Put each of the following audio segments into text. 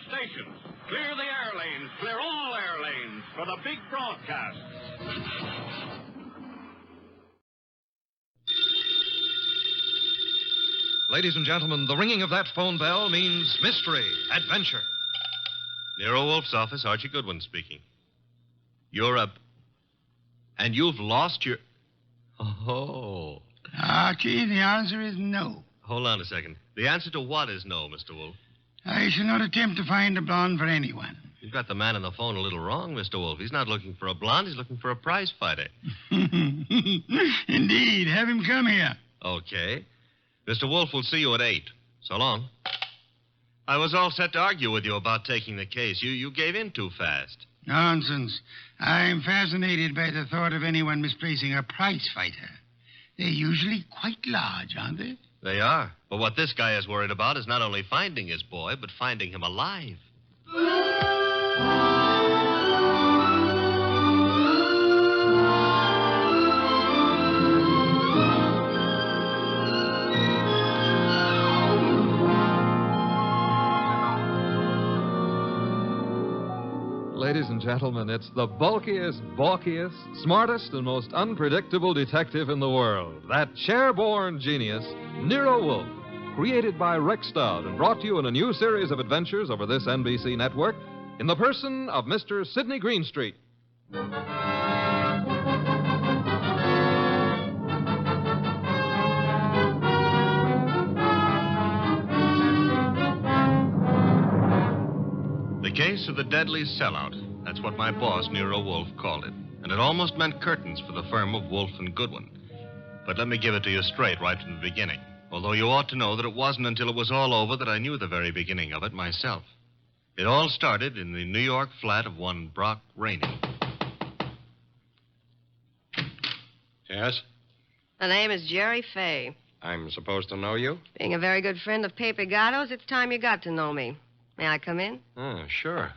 stations. Clear the air lanes. Clear all air lanes for the big broadcast. Ladies and gentlemen, the ringing of that phone bell means mystery, adventure. Nero Wolfe's office, Archie Goodwin speaking. You're up. And you've lost your... Oh. Archie, the answer is no. Hold on a second. The answer to what is no, Mr. Wolfe? I shall not attempt to find a blonde for anyone. You've got the man on the phone a little wrong, Mr. Wolfe. He's not looking for a blonde. He's looking for a prize fighter. Indeed. Have him come here. Okay. Mr. Wolfe will see you at 8. So long. I was all set to argue with you about taking the case. You gave in too fast. Nonsense. I'm fascinated by the thought of anyone misplacing a prize fighter. They're usually quite large, aren't they? They are. But what this guy is worried about is not only finding his boy, but finding him alive. Ladies and gentlemen, it's the bulkiest, balkiest, smartest, and most unpredictable detective in the world. That chair-born genius, Nero Wolfe. Created by Rex Stout and brought to you in a new series of adventures over this NBC network in the person of Mr. Sidney Greenstreet. The case of the deadly sellout. That's what my boss, Nero Wolfe, called it. And it almost meant curtains for the firm of Wolfe and Goodwin. But let me give it to you straight right from the beginning. Although you ought to know that it wasn't until it was all over that I knew the very beginning of it myself. It all started in the New York flat of one Brock Rainey. Yes? The name is Jerry Fay. I'm supposed to know you? Being a very good friend of Pepe Gatto's, it's time you got to know me. May I come in? Sure.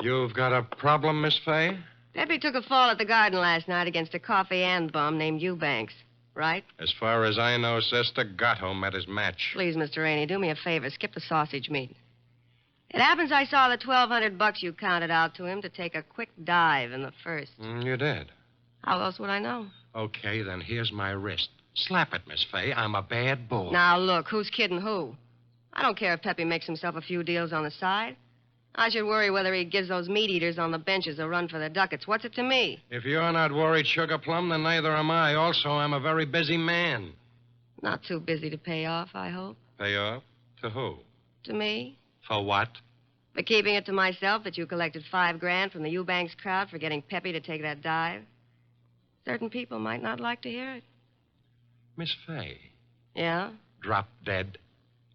You've got a problem, Miss Fay? Pepe took a fall at the garden last night against a coffee and bum named Eubanks, right? As far as I know, Sister, Gatto met his match. Please, Mr. Rainey, do me a favor. Skip the sausage meat. It happens I saw the $1,200 you counted out to him to take a quick dive in the first. You did? How else would I know? Okay, then here's my wrist. Slap it, Miss Fay. I'm a bad bull. Now, look, who's kidding who? I don't care if Pepe makes himself a few deals on the side. I should worry whether he gives those meat eaters on the benches a run for their ducats. What's it to me? If you're not worried, Sugar Plum, then neither am I. Also, I'm a very busy man. Not too busy to pay off, I hope. Pay off? To who? To me. For what? For keeping it to myself that you collected $5,000 from the Eubanks crowd for getting Pepe to take that dive. Certain people might not like to hear it. Miss Fay. Yeah? Drop dead.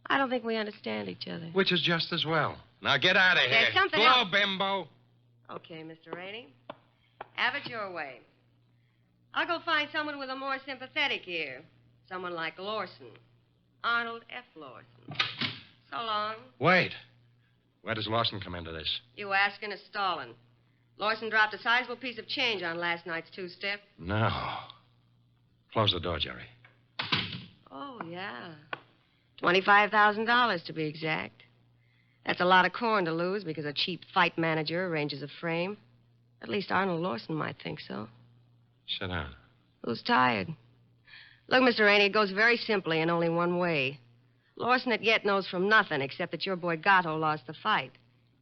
I don't think we understand each other. Which is just as well. Now get out of here. There's something Go, else. bimbo. Okay, Mr. Rainey. Have it your way. I'll go find someone with a more sympathetic ear. Someone like Lawson. Arnold F. Lawson. So long. Wait. Where does Lawson come into this? You asking is stalling. Lawson dropped a sizable piece of change on last night's two-step. No. Close the door, Jerry. Oh, yeah. $25,000 to be exact. That's a lot of corn to lose because a cheap fight manager arranges a frame. At least Arnold Lawson might think so. Sit down. Who's tired? Look, Mr. Rainey, it goes very simply and only one way. Lawson at yet knows from nothing except that your boy Gatto lost the fight.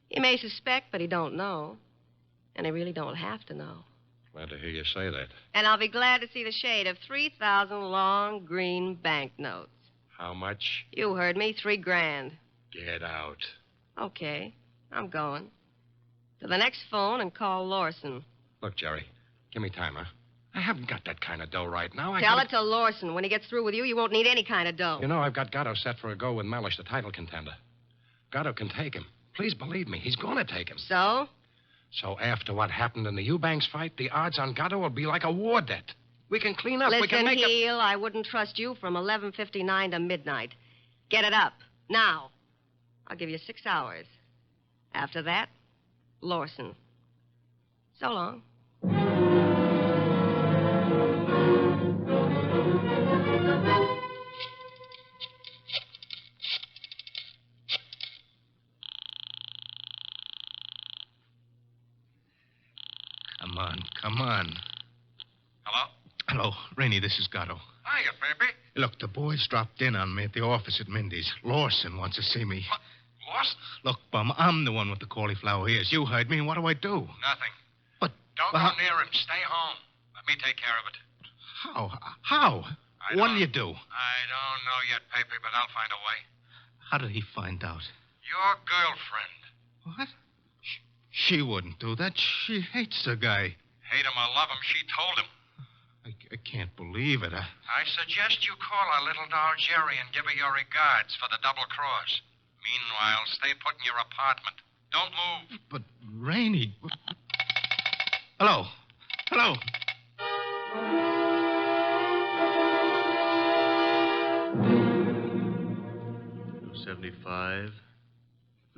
He may suspect, but he don't know. And he really don't have to know. Glad to hear you say that. And I'll be glad to see the shade of 3,000 long green banknotes. How much? You heard me, $3,000. Get out. Okay, I'm going. To the next phone and call Lawson. Look, Jerry, give me time, huh? I haven't got that kind of dough right now. Tell it to Lawson. When he gets through with you, you won't need any kind of dough. You know, I've got Gatto set for a go with Mellish, the title contender. Gatto can take him. Please believe me, he's going to take him. So? So after what happened in the Eubanks fight, the odds on Gatto will be like a war debt. We can clean up. Listen, we can make Heel, I wouldn't trust you from 11:59 to midnight. Get it up. Now. I'll give you 6 hours. After that, Lawson. So long. Come on, come on. Hello? Hello, Rainey, this is Gatto. Hiya, baby. Look, the boys dropped in on me at the office at Mindy's. Lawson wants to see me. What? Lost? Look, Bum, I'm the one with the cauliflower ears. You heard me, and what do I do? Nothing. But... Don't go near him. Stay home. Let me take care of it. How? What'll you do? I don't know yet, Pepe, but I'll find a way. How did he find out? Your girlfriend. What? She wouldn't do that. She hates the guy. Hate him or love him, she told him. I can't believe it. I suggest you call our little doll Jerry and give her your regards for the double cross. Meanwhile, stay put in your apartment. Don't move. But, Rainey... Hello. Hello. 275,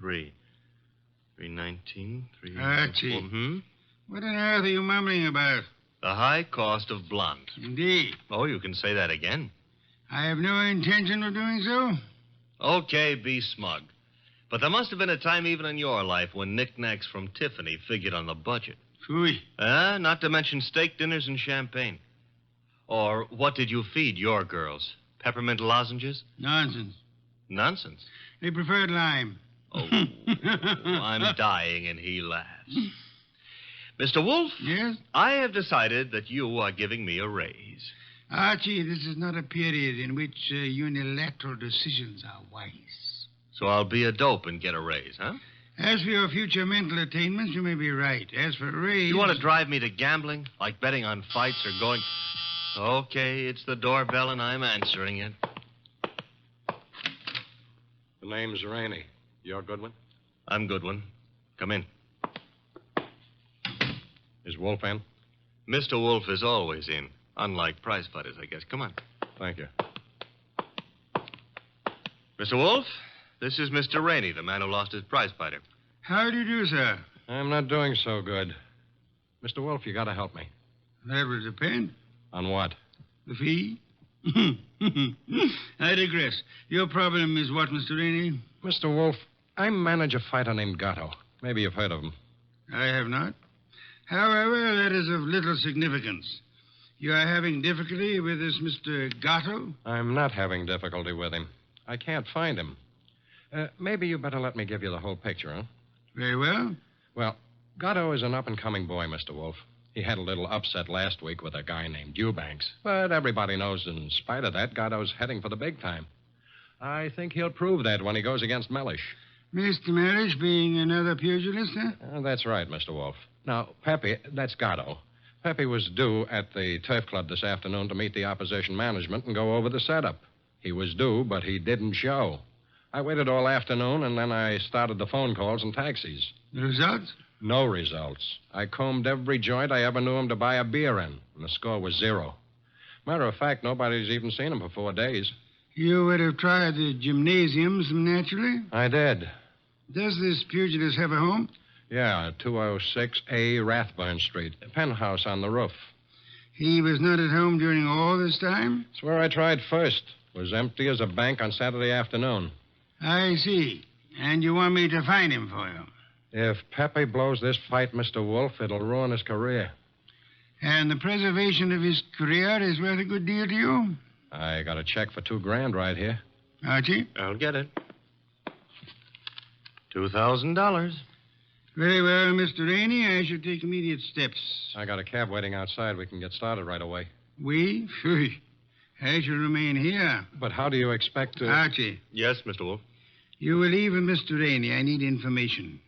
319, 3... Archie. What on earth are you mumbling about? The high cost of blonde. Indeed. Oh, you can say that again. I have no intention of doing so. Okay, be smug. But there must have been a time even in your life when knickknacks from Tiffany figured on the budget. Phooey. Not to mention steak dinners and champagne. Or what did you feed your girls? Peppermint lozenges? Nonsense. Nonsense? They preferred lime. Oh, I'm dying, and he laughs. Mr. Wolfe? Yes? I have decided that you are giving me a raise. Archie, this is not a period in which unilateral decisions are wise. So I'll be a dope and get a raise, huh? As for your future mental attainments, you may be right. As for a raise... You want to drive me to gambling? Like betting on fights or going... Okay, it's the doorbell, and I'm answering it. The name's Rainey. You're Goodwin? I'm Goodwin. Come in. Is Wolfe in? Mr. Wolfe is always in. Unlike prize fighters, I guess. Come on. Thank you. Mr. Wolfe, this is Mr. Rainey, the man who lost his prize fighter. How do you do, sir? I'm not doing so good. Mr. Wolfe, you got to help me. That will depend. On what? The fee? I digress. Your problem is what, Mr. Rainey? Mr. Wolfe, I manage a fighter named Gatto. Maybe you've heard of him. I have not. However, that is of little significance. You are having difficulty with this Mr. Gatto? I'm not having difficulty with him. I can't find him. Maybe you better let me give you the whole picture, huh? Very well. Well, Gatto is an up-and-coming boy, Mr. Wolfe. He had a little upset last week with a guy named Eubanks. But everybody knows in spite of that, Gatto's heading for the big time. I think he'll prove that when he goes against Mellish. Mr. Mellish being another pugilist, huh? That's right, Mr. Wolfe. Now, Pepe, that's Gatto. Pepe was due at the Turf Club this afternoon to meet the opposition management and go over the setup. He was due, but he didn't show. I waited all afternoon, and then I started the phone calls and taxis. The results? No results. I combed every joint I ever knew him to buy a beer in, and the score was 0. Matter of fact, nobody's even seen him for 4 days. You would have tried the gymnasiums, naturally? I did. Does this pugilist have a home? Yeah, 206A Rathburn Street. A penthouse on the roof. He was not at home during all this time? It's where I tried first. Was empty as a bank on Saturday afternoon. I see. And you want me to find him for you? If Pepe blows this fight, Mr. Wolfe, it'll ruin his career. And the preservation of his career is worth a good deal to you? I got a check for $2,000 right here. Archie? I'll get it. $2,000. Very well, Mr. Rainey. I shall take immediate steps. I got a cab waiting outside. We can get started right away. We? Phew. I shall remain here. But how do you expect to... Archie. Yes, Mr. Wolfe. You will leave with Mr. Rainey. I need information.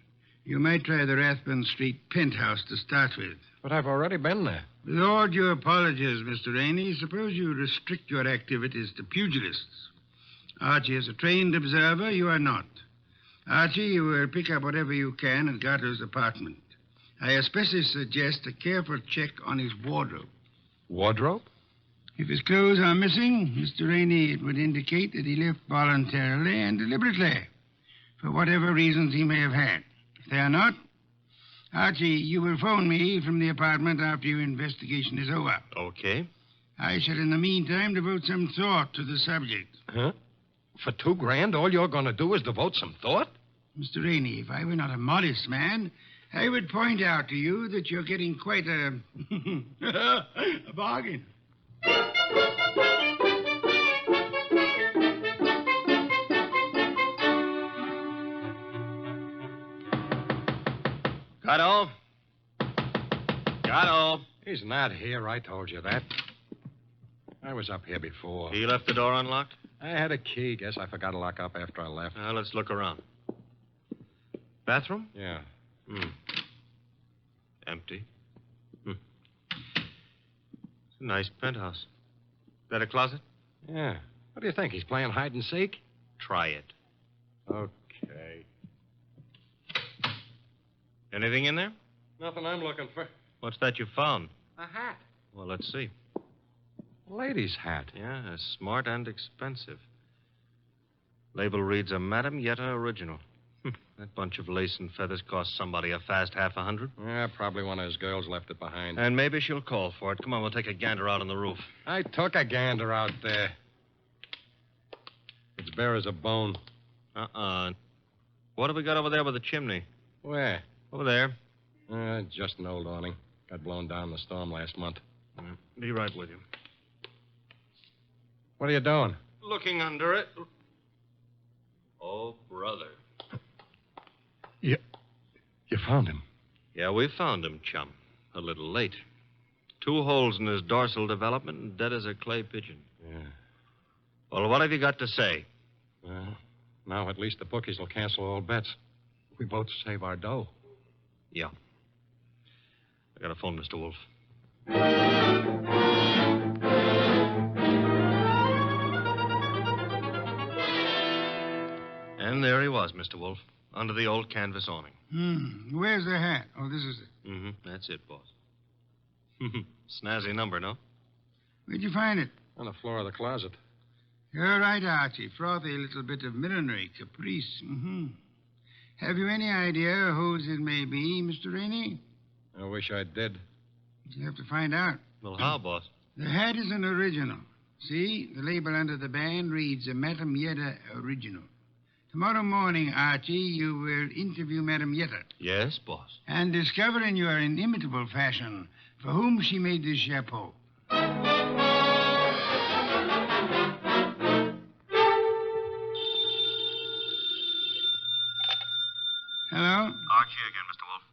You might try the Rathburn Street penthouse to start with. But I've already been there. With all due apologies, Mr. Rainey, suppose you restrict your activities to pugilists. Archie is a trained observer. You are not. Archie, you will pick up whatever you can at Gatto's apartment. I especially suggest a careful check on his wardrobe. Wardrobe? If his clothes are missing, Mr. Rainey, it would indicate that he left voluntarily and deliberately, for whatever reasons he may have had. If they are not, Archie, you will phone me from the apartment after your investigation is over. Okay. I shall, in the meantime, devote some thought to the subject. Huh? For $2,000, all you're going to do is devote some thought? Mr. Rainey, if I were not a modest man, I would point out to you that you're getting quite a a bargain. Gatto? Gatto? He's not here. I told you that. I was up here before. He left the door unlocked? I had a key. Guess I forgot to lock up after I left. Now, let's look around. Bathroom? Yeah. Empty. It's a nice penthouse. Is that a closet? Yeah. What do you think? He's playing hide and seek? Try it. Okay. Anything in there? Nothing I'm looking for. What's that you found? A hat. Well, let's see. A lady's hat. Yeah, smart and expensive. Label reads a Madame Yetta original. That bunch of lace and feathers cost somebody a fast $50. Yeah, probably one of his girls left it behind. And maybe she'll call for it. Come on, we'll take a gander out on the roof. I took a gander out there. It's bare as a bone. What have we got over there by the chimney? Where? Over there. Just an old awning. Got blown down in the storm last month. Be right with you. What are you doing? Looking under it. Oh, brother. You found him. Yeah, we found him, chum. A little late. 2 holes in his dorsal development and dead as a clay pigeon. Yeah. Well, what have you got to say? Well, now at least the bookies will cancel all bets. We both save our dough. Yeah. I got a phone, Mr. Wolfe. And there he was, Mr. Wolfe, under the old canvas awning. Where's the hat? Oh, this is it. That's it, boss. Snazzy number, no? Where'd you find it? On the floor of the closet. You're right, Archie. Frothy little bit of millinery caprice. Have you any idea whose it may be, Mr. Rainey? I wish I did. You have to find out. Well, how, boss? The hat is an original. See, the label under the band reads a Madame Yetta original. Tomorrow morning, Archie, you will interview Madame Yetta. Yes, boss. And discover in your inimitable fashion for whom she made this chapeau. Hello? Archie again, Mr. Wolfe.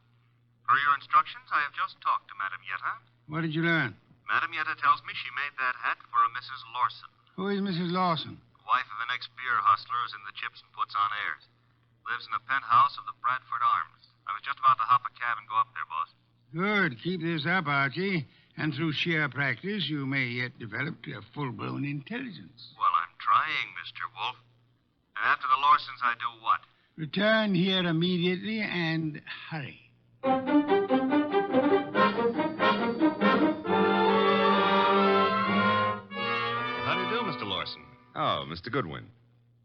Per your instructions, I have just talked to Madame Yetta. What did you learn? Madame Yetta tells me she made that hat for a Mrs. Lawson, Who is Mrs. Lawson? wife of an ex-beer hustler who's in the chips and puts on airs. Lives in a penthouse of the Bradford Arms. I was just about to hop a cab and go up there, boss. Good. Keep this up, Archie. And through sheer practice, you may yet develop a full-blown intelligence. Well, I'm trying, Mr. Wolfe. And after the Lawsons, I do what? Return here immediately and hurry. How do you do, Mr. Lawson? Oh, Mr. Goodwin.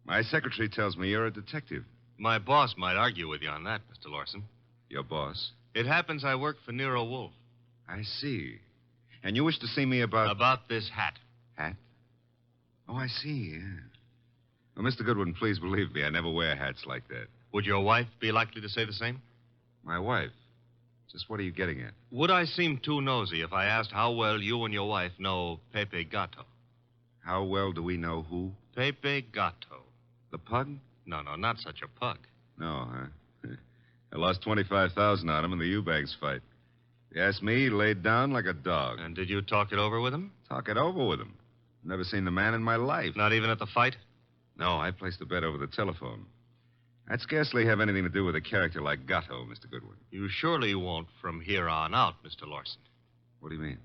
My secretary tells me you're a detective. My boss might argue with you on that, Mr. Lawson. Your boss? It happens I work for Nero Wolfe. I see. And you wish to see me about... About this hat. Hat? Oh, I see, yeah. Well, Mr. Goodwin, please believe me, I never wear hats like that. Would your wife be likely to say the same? My wife? Just what are you getting at? Would I seem too nosy if I asked how well you and your wife know Pepe Gato? How well do we know who? Pepe Gato. The pug? No, not such a pug. No, huh? I lost $25,000 on him in the Eubanks fight. If you ask me, he laid down like a dog. And did you talk it over with him? Talk it over with him. Never seen the man in my life. Not even at the fight? No, I placed the bet over the telephone. I'd scarcely have anything to do with a character like Gatto, Mr. Goodwin. You surely won't from here on out, Mr. Lawson. What do you mean?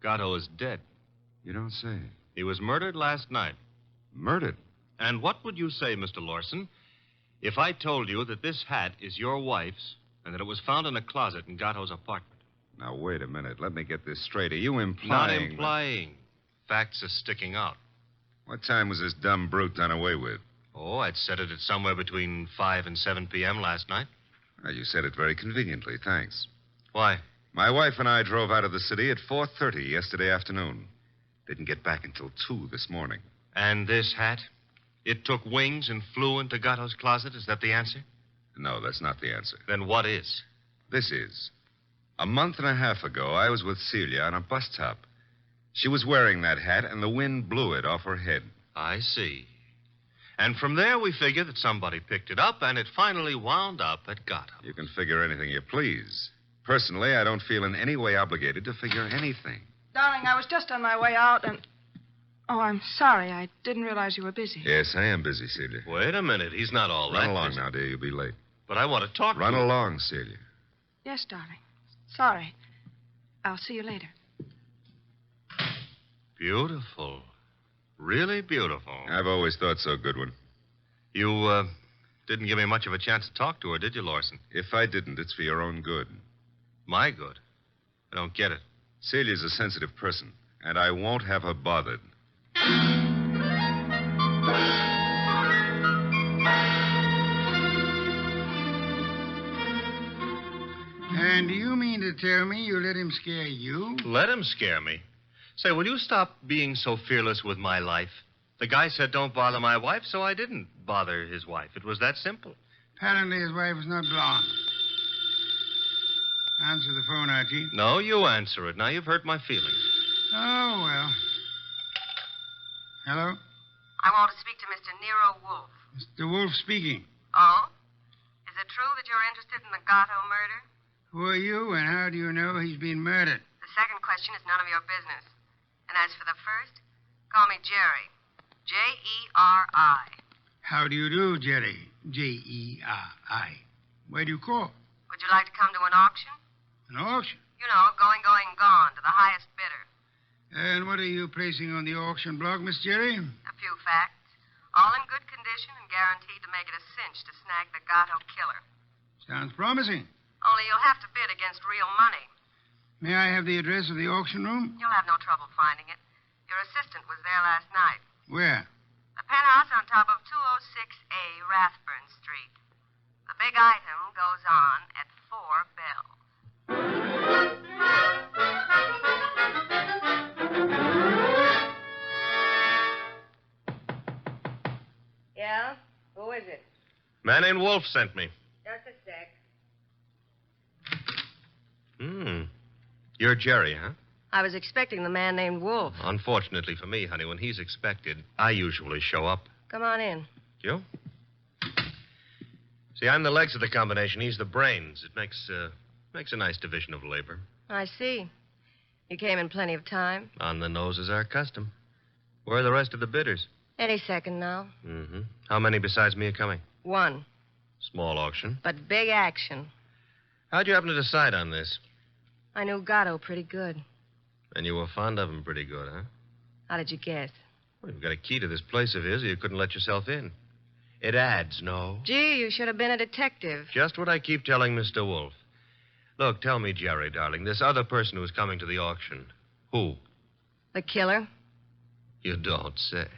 Gatto is dead. You don't say. He was murdered last night. Murdered? And what would you say, Mr. Lawson, if I told you that this hat is your wife's and that it was found in a closet in Gatto's apartment? Now, wait a minute. Let me get this straight. Are you implying... Not implying. Facts are sticking out. What time was this dumb brute done away with? Oh, I'd set it at somewhere between 5 and 7 p.m. last night. Well, you said it very conveniently. Thanks. Why? My wife and I drove out of the city at 4:30 yesterday afternoon. Didn't get back until 2 this morning. And this hat? It took wings and flew into Gatto's closet? Is that the answer? No, that's not the answer. Then what is? This is. A month and a half ago, I was with Celia on a bus top. She was wearing that hat, and the wind blew it off her head. I see. And from there, we figure that somebody picked it up, and it finally wound up at Gatto. You can figure anything you please. Personally, I don't feel in any way obligated to figure anything. Darling, I was just on my way out and... Oh, I'm sorry. I didn't realize you were busy. Yes, I am busy, Celia. Wait a minute. He's not all that Run along busy. now, dear. You'll be late. But I want to talk Run to you. along, Celia. Yes, darling. Sorry. I'll see you later. Beautiful. Really beautiful. I've always thought so, Goodwin. You, didn't give me much of a chance to talk to her, did you, Lawson? If I didn't, it's for your own good. My good. I don't get it. Celia's a sensitive person, and I won't have her bothered. And do you mean to tell me you let him scare you? Let him scare me. Say, will you stop being so fearless with my life? The guy said don't bother my wife, so I didn't bother his wife. It was that simple. Apparently his wife is not blonde. Answer the phone, Archie. No, you answer it. Now you've hurt my feelings. Oh, well. Hello? I want to speak to Mr. Nero Wolfe. Mr. Wolfe speaking. Oh? Is it true that you're interested in the Gatto murder? Who are you, and how do you know he's been murdered? The second question is none of your business. And as for the first, call me Jerry. Jerry. How do you do, Jerry? Jerry. Where do you call? Would you like to come to an auction? An auction? You know, going, gone, to the highest bidder. And what are you placing on the auction block, Miss Jerry? A few facts. All in good condition and guaranteed to make it a cinch to snag the Gatto killer. Sounds promising. Only you'll have to bid against real money. May I have the address of the auction room? You'll have no trouble finding it. Your assistant was there last night. Where? The penthouse on top of 206A Rathburn Street. The big item goes on at 4 bells. Yeah? Who is it? Man named Wolfe sent me. Just a sec. You're Jerry, huh? I was expecting the man named Wolfe. Unfortunately for me, honey, when he's expected, I usually show up. Come on in. You? See, I'm the legs of the combination. He's the brains. It makes a nice division of labor. I see. You came in plenty of time. On the nose is our custom. Where are the rest of the bidders? Any second now. Mm-hmm. How many besides me are coming? One. Small auction. But big action. How'd you happen to decide on this? I knew Gatto pretty good. And you were fond of him pretty good, huh? How did you guess? Well, you've got a key to this place of his, or you couldn't let yourself in. It adds, no? Gee, you should have been a detective. Just what I keep telling Mr. Wolfe. Look, tell me, Jerry, darling, this other person who's coming to the auction, who? The killer? You don't say.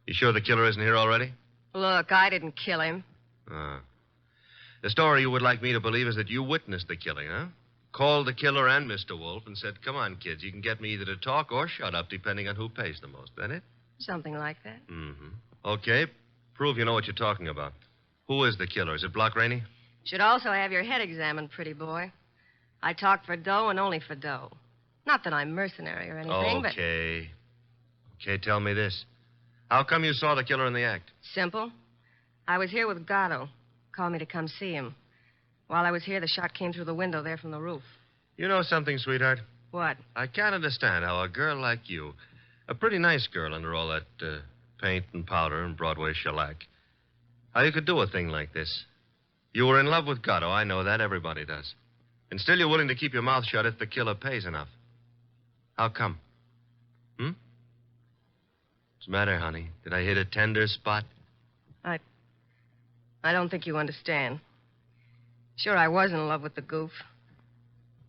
You sure the killer isn't here already? Look, I didn't kill him. The story you would like me to believe is that you witnessed the killing, huh? Called the killer and Mr. Wolfe and said, come on, kids, you can get me either to talk or shut up, depending on who pays the most. That it? Something like that. Mm-hmm. Okay, prove you know what you're talking about. Who is the killer? Is it Block Rainey? Should also have your head examined, pretty boy. I talk for dough and only for dough. Not that I'm mercenary or anything, but... Okay, tell me this. How come you saw the killer in the act? Simple. I was here with Gatto. Called me to come see him. While I was here, the shot came through the window there from the roof. You know something, sweetheart? What? I can't understand how a girl like you, a pretty nice girl under all that paint and powder and Broadway shellac, how you could do a thing like this. You were in love with Gatto. I know that. Everybody does. And still you're willing to keep your mouth shut if the killer pays enough. How come? What's the matter, honey? Did I hit a tender spot? I don't think you understand. Sure, I was in love with the goof.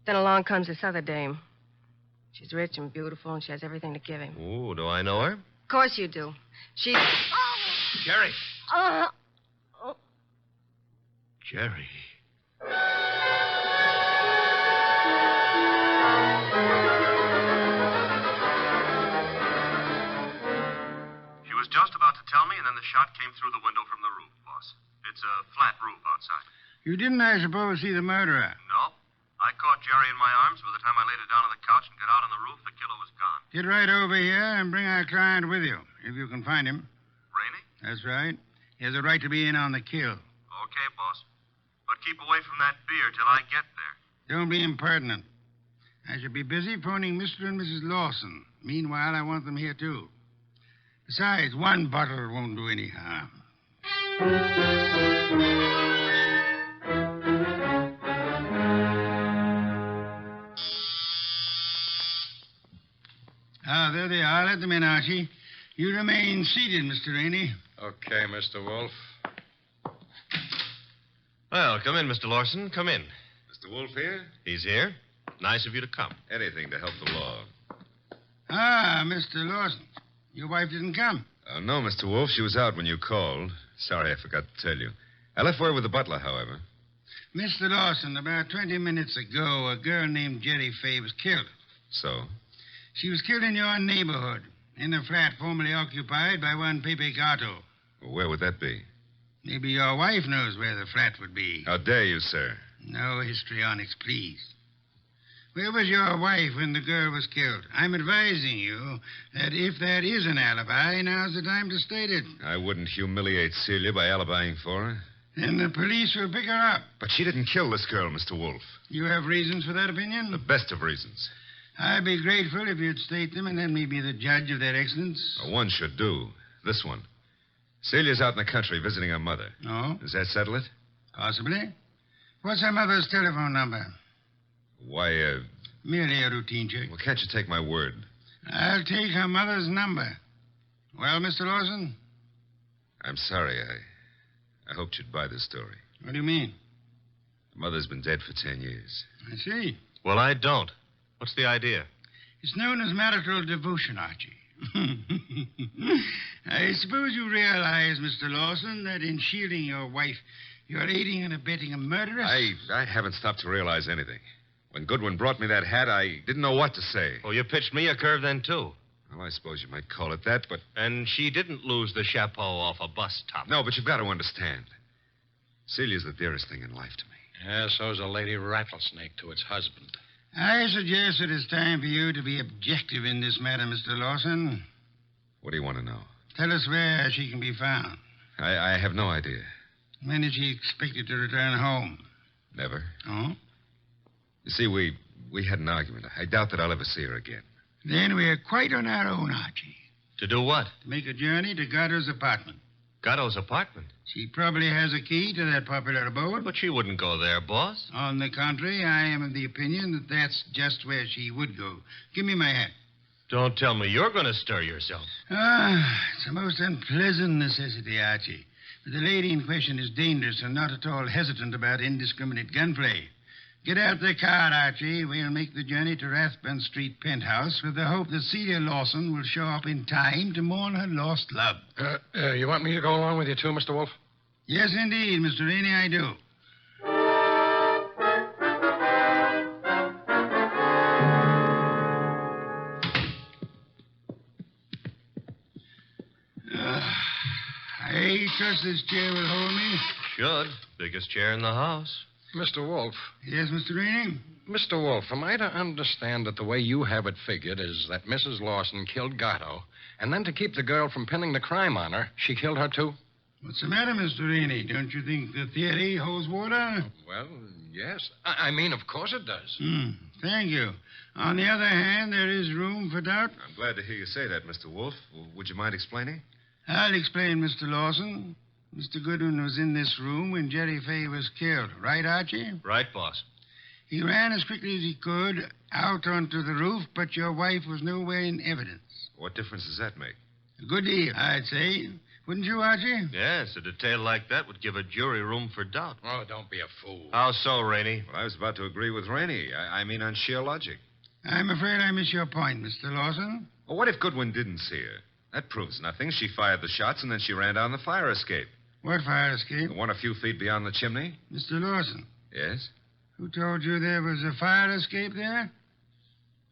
Then along comes this other dame. She's rich and beautiful, and she has everything to give him. Ooh, do I know her? Of course you do. She's... Jerry. Oh. Jerry. She was just about to tell me, and then the shot came through the window from the roof, boss. It's a flat roof outside. You didn't, I suppose, see the murderer? No. I caught Jerry in my arms. By the time I laid her down on the couch and got out on the roof, the killer was gone. Get right over here and bring our client with you, if you can find him. Rainey? That's right. He has a right to be in on the kill. Okay, boss. But keep away from that beer till I get there. Don't be impertinent. I shall be busy phoning Mr. and Mrs. Lawson. Meanwhile, I want them here, too. Besides, one bottle won't do any harm. There they are. Let them in, Archie. You remain seated, Mr. Rainey. Okay, Mr. Wolfe. Well, come in, Mr. Lawson. Come in. Mr. Wolfe here? He's here. Nice of you to come. Anything to help the law. Mr. Lawson. Your wife didn't come. No, Mr. Wolfe. She was out when you called. Sorry, I forgot to tell you. I left word with the butler, however. Mr. Lawson, about 20 minutes ago, a girl named Jerry Fay was killed. So? She was killed in your neighborhood, in a flat formerly occupied by one Pepe Gato. Well, where would that be? Maybe your wife knows where the flat would be. How dare you, sir? No histrionics, please. Where was your wife when the girl was killed? I'm advising you that if that is an alibi, now's the time to state it. I wouldn't humiliate Celia by alibying for her. Then the police will pick her up. But she didn't kill this girl, Mr. Wolfe. You have reasons for that opinion? The best of reasons. I'd be grateful if you'd state them and let me be the judge of their excellence. One should do. This one. Celia's out in the country visiting her mother. Oh? Does that settle it? Possibly. What's her mother's telephone number? Why, Merely a routine check. Well, can't you take my word? I'll take her mother's number. Well, Mr. Lawson? I'm sorry. I hoped you'd buy this story. What do you mean? The mother's been dead for 10 years. I see. Well, I don't. What's the idea? It's known as marital devotion, Archie. I suppose you realize, Mr. Lawson, that in shielding your wife, you're aiding and abetting a murderess? I haven't stopped to realize anything. When Goodwin brought me that hat, I didn't know what to say. Oh, you pitched me a curve then, too. Well, I suppose you might call it that, but... And she didn't lose the chapeau off a bus top. No, but you've got to understand. Celia's the dearest thing in life to me. Yeah, so's a lady rattlesnake to its husband. I suggest it is time for you to be objective in this matter, Mr. Lawson. What do you want to know? Tell us where she can be found. I have no idea. When is she expected to return home? Never. Oh? You see, we had an argument. I doubt that I'll ever see her again. Then we're quite on our own, Archie. To do what? To make a journey to Gatto's apartment. Gatto's apartment? She probably has a key to that popular abode. But she wouldn't go there, boss. On the contrary, I am of the opinion that that's just where she would go. Give me my hat. Don't tell me you're going to stir yourself. It's a most unpleasant necessity, Archie. But the lady in question is dangerous and not at all hesitant about indiscriminate gunplay. Get out the car, Archie. We'll make the journey to Rathbun Street penthouse with the hope that Celia Lawson will show up in time to mourn her lost love. You want me to go along with you, too, Mr. Wolfe? Yes, indeed, Mr. Rainey, I do. I trust this chair will hold me. Should. Biggest chair in the house. Mr. Wolfe. Yes, Mr. Rainey? Mr. Wolfe, am I to understand that the way you have it figured is that Mrs. Lawson killed Gatto, and then to keep the girl from pinning the crime on her, she killed her, too? What's the matter, Mr. Rainey? Don't you think the theory holds water? Well, yes. I mean, of course it does. Thank you. On the other hand, there is room for doubt. I'm glad to hear you say that, Mr. Wolfe. Would you mind explaining? I'll explain, Mr. Lawson. Mr. Goodwin was in this room when Jerry Fay was killed. Right, Archie? Right, boss. He ran as quickly as he could out onto the roof, but your wife was nowhere in evidence. What difference does that make? A good deal, I'd say. Wouldn't you, Archie? Yes, a detail like that would give a jury room for doubt. Oh, don't be a fool. How so, Rainey? Well, I was about to agree with Rainey. I mean on sheer logic. I'm afraid I miss your point, Mr. Lawson. Well, what if Goodwin didn't see her? That proves nothing. She fired the shots, and then she ran down the fire escape. What fire escape? The one a few feet beyond the chimney. Mr. Lawson. Yes? Who told you there was a fire escape there?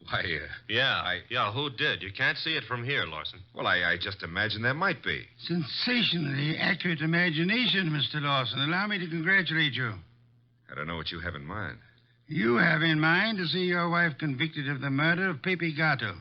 Why, Yeah, who did? You can't see it from here, Lawson. Well, I just imagined there might be. Sensationally accurate imagination, Mr. Lawson. Allow me to congratulate you. I don't know what you have in mind. You have in mind to see your wife convicted of the murder of Pepe Gato,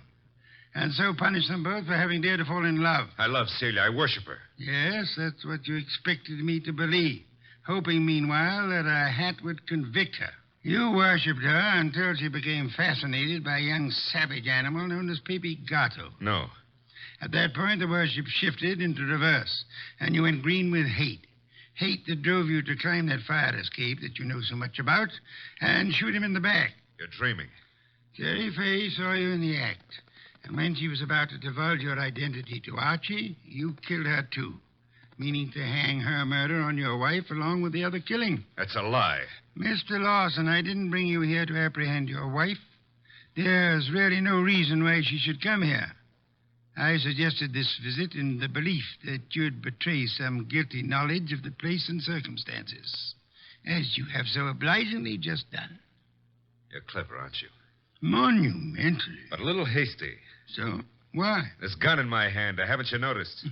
and so punish them both for having dared to fall in love. I love Celia. I worship her. Yes, that's what you expected me to believe, hoping, meanwhile, that a hat would convict her. You worshipped her until she became fascinated by a young savage animal known as Pepe Gato. No. At that point, the worship shifted into reverse, and you went green with hate. Hate that drove you to climb that fire escape that you know so much about and shoot him in the back. You're dreaming. Jerry Fay saw you in the act, and when she was about to divulge your identity to Archie, you killed her too, meaning to hang her murder on your wife along with the other killing. That's a lie. Mr. Lawson, I didn't bring you here to apprehend your wife. There's really no reason why she should come here. I suggested this visit in the belief that you'd betray some guilty knowledge of the place and circumstances, as you have so obligingly just done. You're clever, aren't you? Monumentally. But a little hasty. So, why? This gun in my hand. Haven't you noticed?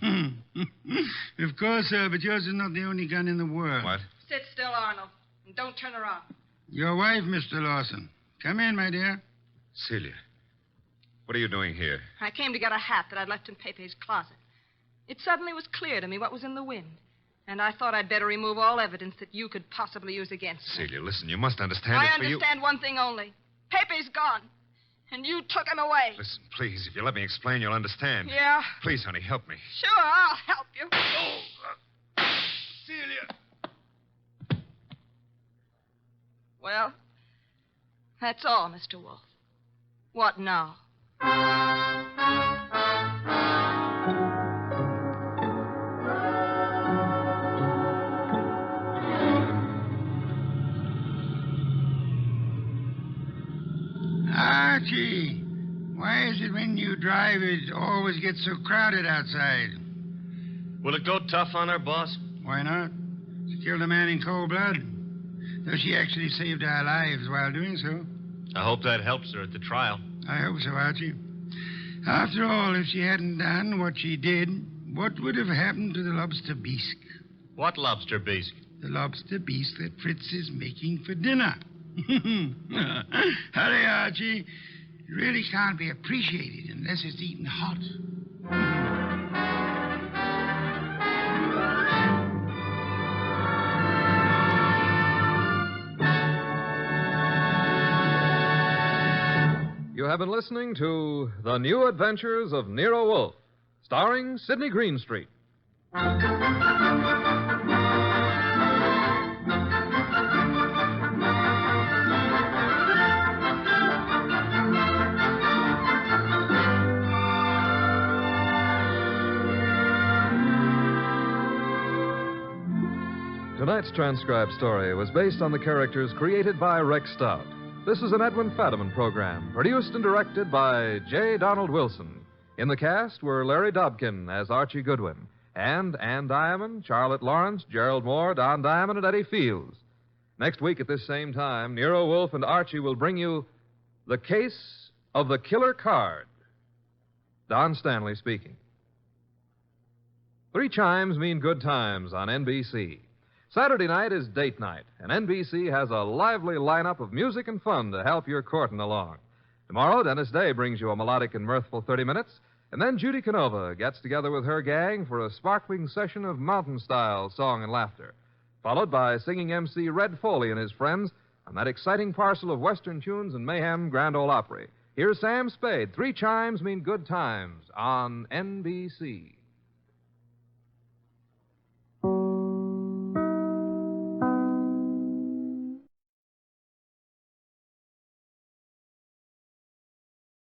Of course, sir, but yours is not the only gun in the world. What? Sit still, Arnold, and don't turn around. Your wife, Mr. Lawson. Come in, my dear. Celia, what are you doing here? I came to get a hat that I'd left in Pepe's closet. It suddenly was clear to me what was in the wind, and I thought I'd better remove all evidence that you could possibly use against me. Celia, listen, you must understand I it's for you. understand one thing only. Pepe's gone, and you took him away. Listen, please, if you let me explain, you'll understand. Yeah? Please, honey, help me. Sure, I'll help you. Celia! Well, that's all, Mr. Wolfe. What now? Archie, why is it when you drive it always gets so crowded outside? Will it go tough on her, boss? Why not? She killed a man in cold blood. Though she actually saved our lives while doing so. I hope that helps her at the trial. I hope so, Archie. After all, if she hadn't done what she did, what would have happened to the lobster bisque? What lobster bisque? The lobster bisque that Fritz is making for dinner. Hurry, Archie. It really can't be appreciated unless it's eaten hot. You have been listening to The New Adventures of Nero Wolfe, starring Sidney Greenstreet. Tonight's transcribed story was based on the characters created by Rex Stout. This is an Edwin Fadiman program, produced and directed by J. Donald Wilson. In the cast were Larry Dobkin as Archie Goodwin, and Ann Diamond, Charlotte Lawrence, Gerald Moore, Don Diamond, and Eddie Fields. Next week at this same time, Nero Wolfe and Archie will bring you The Case of the Killer Card. Don Stanley speaking. 3 chimes mean good times on NBC. Saturday night is date night, and NBC has a lively lineup of music and fun to help your courting along. Tomorrow, Dennis Day brings you a melodic and mirthful 30 minutes, and then Judy Canova gets together with her gang for a sparkling session of mountain-style song and laughter, followed by singing MC Red Foley and his friends on that exciting parcel of Western tunes and mayhem Grand Ole Opry. Here's Sam Spade. 3 chimes mean good times on NBC.